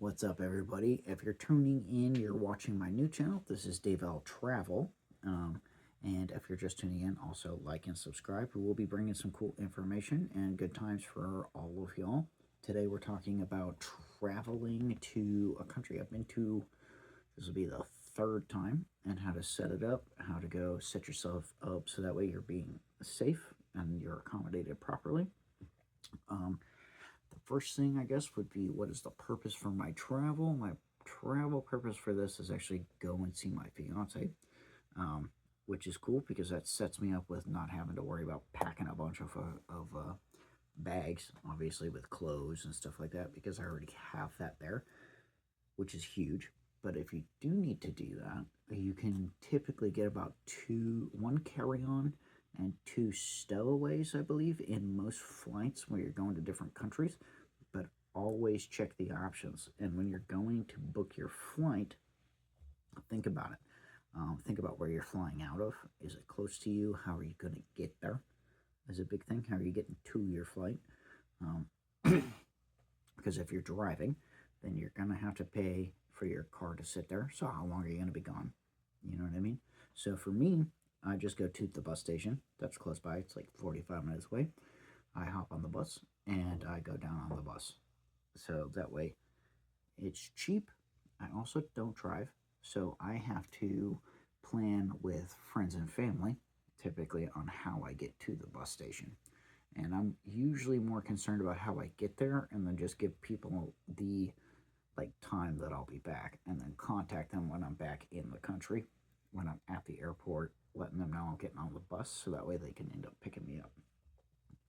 What's up, everybody? If you're tuning in, you're watching my new channel. This is Dave L Travel. And if you're just tuning in, also like and subscribe. We will be bringing some cool information and good times for all of y'all. Today, we're talking about traveling to a country I've been to. This will be the third time, and how to set it up, how to go set yourself up so that way you're being safe and you're accommodated properly. The first thing, I guess, would be what is the purpose for my travel? My travel purpose for this is actually go and see my fiance, which is cool because that sets me up with not having to worry about packing a bunch of bags, obviously with clothes and stuff like that, because I already have that there, which is huge. But if you do need to do that, you can typically get about one carry-on and two stowaways, I believe, in most flights where you're going to different countries. But always check the options. And when you're going to book your flight, think about it. Think about where you're flying out of. Is it close to you? How are you going to get there? Is a big thing. How are you getting to your flight? Because if you're driving, then you're going to have to pay for your car to sit there. So how long are you going to be gone? You know what I mean? So for me, I just go to the bus station. That's close by. It's like 45 minutes away. I hop on the bus and I go down on the bus. So that way it's cheap. I also don't drive. So I have to plan with friends and family, typically, on how I get to the bus station. And I'm usually more concerned about how I get there and then just give people the time that I'll be back, and then contact them when I'm back in the country, when I'm at the airport, letting them know I'm getting on the bus, so that way they can end up picking me up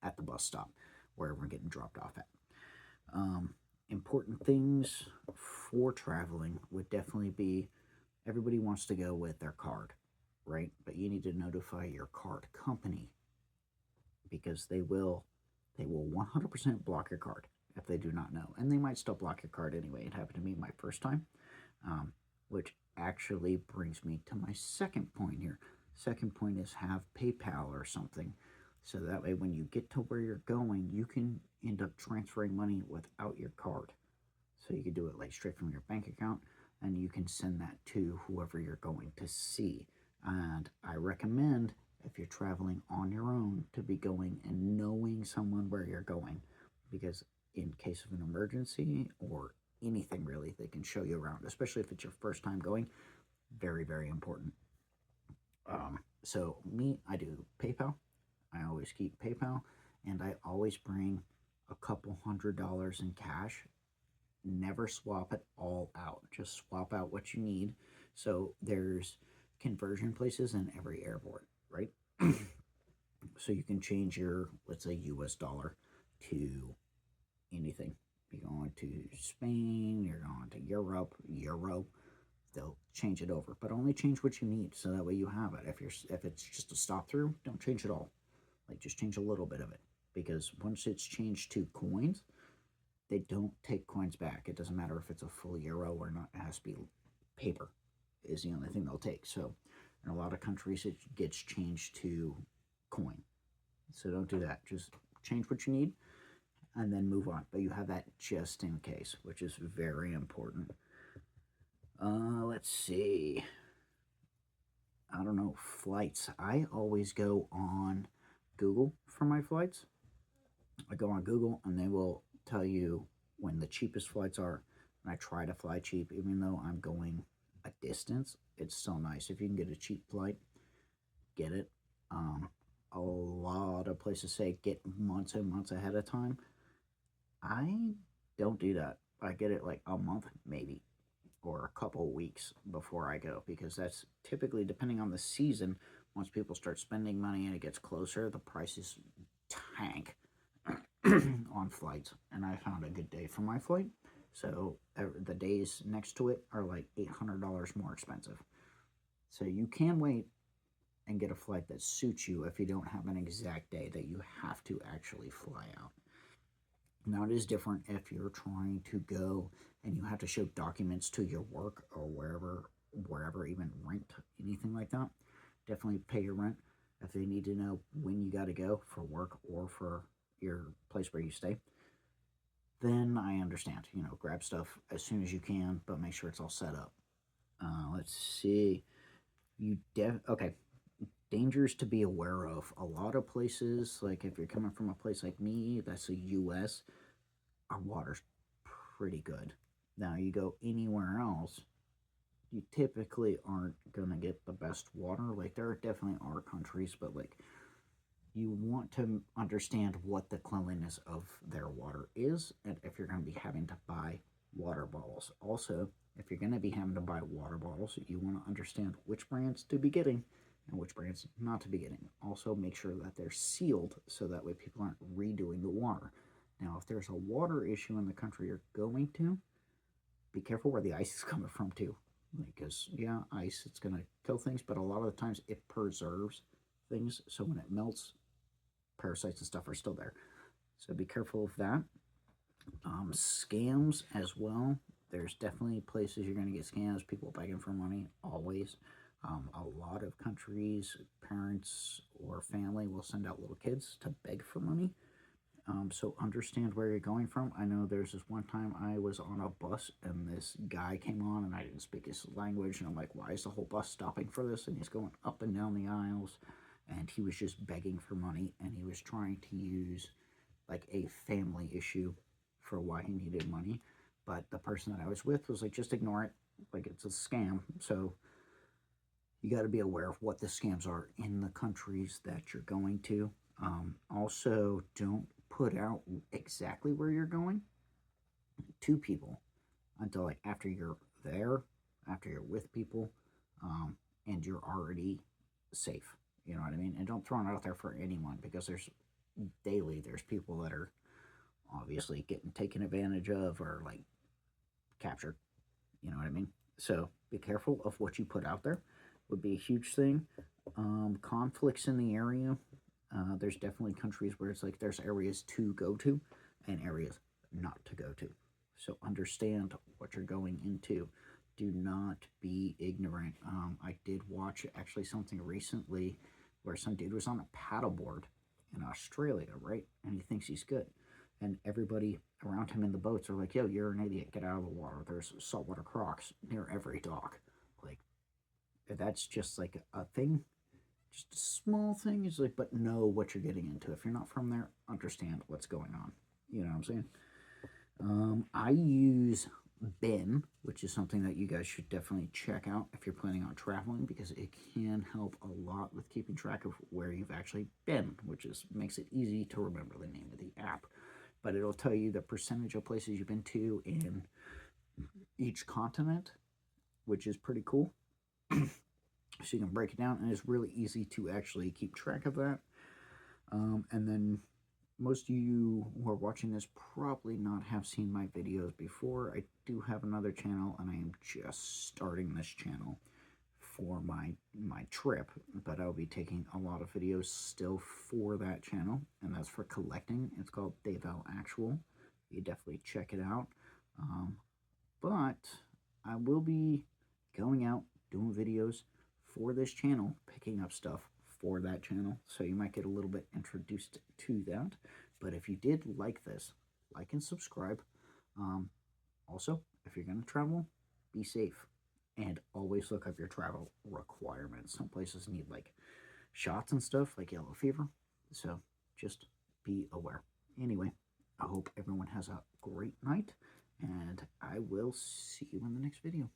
at the bus stop wherever I'm getting dropped off at. Important things for traveling would definitely be, everybody wants to go with their card, right? But you need to notify your card company, because they will 100% block your card if they do not know. And they might still block your card anyway. It happened to me my first time, which actually brings me to my second point here. Second point is have PayPal or something, so that way when you get to where you're going, you can end up transferring money without your card. So you can do it like straight from your bank account, and you can send that to whoever you're going to see. And I recommend, if you're traveling on your own, to be going and knowing someone where you're going, because in case of an emergency or anything really, they can show you around, especially if it's your first time going. Very, very important. So me, I do PayPal. I always keep PayPal, and I always bring a couple $100 in cash. Never swap it all out. Just swap out what you need. So there's conversion places in every airport, right? So you can change your, let's say, US dollar to anything. You're going to Spain, you're going to Europe, Euro, they'll change it over, but only change what you need, so that way you have it. If it's just a stop through, don't change it all. Like, just change a little bit of it, because once it's changed to coins, they don't take coins back. It doesn't matter if it's a full euro or not. It has to be paper is the only thing they'll take. So in a lot of countries, it gets changed to coin. So don't do that. Just change what you need and then move on. But you have that just in case, which is very important. Let's see. I don't know, flights. I always go on Google for my flights. I go on Google and they will tell you when the cheapest flights are. And I try to fly cheap, even though I'm going a distance. It's so nice. If you can get a cheap flight, get it. A lot of places say get months and months ahead of time. I don't do that. I get it like a month, maybe, or a couple of weeks before I go, because that's typically, depending on the season, once people start spending money and it gets closer, the prices tank on flights. And I found a good day for my flight, so the days next to it are like $800 more expensive. So you can wait and get a flight that suits you if you don't have an exact day that you have to actually fly out. Now, it is different if you're trying to go and you have to show documents to your work or wherever, even rent, anything like that. Definitely pay your rent if they need to know when you got to go for work or for your place where you stay. then I understand. You know, grab stuff as soon as you can, but make sure it's all set up. Let's see. Okay. Dangers to be aware of. A lot of places, like if you're coming from a place like me, that's the U.S., our water's pretty good. Now, you go anywhere else, you typically aren't gonna get the best water. Like there definitely are countries, but like you want to understand what the cleanliness of their water is, and if you're going to be having to buy water bottles. Also, if you're going to be having to buy water bottles, you want to understand which brands to be getting and which brands not to be getting. Also, make sure that they're sealed so that way people aren't redoing the water. Now, if there's a water issue in the country you're going to, be careful where the ice is coming from too. Because, yeah, ice, it's going to kill things, but a lot of the times it preserves things. So when it melts, parasites and stuff are still there. So be careful of that. Scams as well. There's definitely places you're going to get scams, people begging for money, always. A lot of countries, parents or family will send out little kids to beg for money. So understand where you're going from. I know there's this one time I was on a bus and this guy came on and I didn't speak his language. And I'm like, why is the whole bus stopping for this? And he's going up and down the aisles and he was just begging for money and he was trying to use like a family issue for why he needed money. But the person that I was with was like, just ignore it. Like it's a scam. So you got to be aware of what the scams are in the countries that you're going to. Also, don't put out exactly where you're going to people until like after you're there, after you're with people, and you're already safe. You know what I mean? And don't throw it out there for anyone because there's people that are obviously getting taken advantage of or like captured. You know what I mean? So be careful of what you put out there. Would be a huge thing. Conflicts in the area. There's definitely countries where it's like there's areas to go to and areas not to go to. So understand what you're going into. Do not be ignorant. I did watch actually something recently where some dude was on a paddleboard in Australia, right? And he thinks he's good. And everybody around him in the boats are like, yo, you're an idiot. Get out of the water. There's saltwater crocs near every dock. Like, that's just like a thing, just a small thing. It's like, but know what you're getting into. If you're not from there, understand what's going on. You know what I'm saying? I use Ben, which is something that you guys should definitely check out if you're planning on traveling because it can help a lot with keeping track of where you've actually been, which is makes it easy to remember the name of the app. But it'll tell you the percentage of places you've been to in each continent, which is pretty cool. So you can break it down, and it's really easy to actually keep track of that. And then most of you who are watching this probably not have seen my videos before. I do have another channel, and I am just starting this channel for my trip, but I'll be taking a lot of videos still for that channel, and that's for collecting. It's called Davel Actual. You definitely check it out. But I will be going out doing videos for this channel, picking up stuff for that channel, so you might get a little bit introduced to that. But if you did like this, like and subscribe. Also, if you're going to travel, be safe and always look up your travel requirements. Some places need like shots and stuff like yellow fever, so just be aware. Anyway, I hope everyone has a great night, and I will see you in the next video.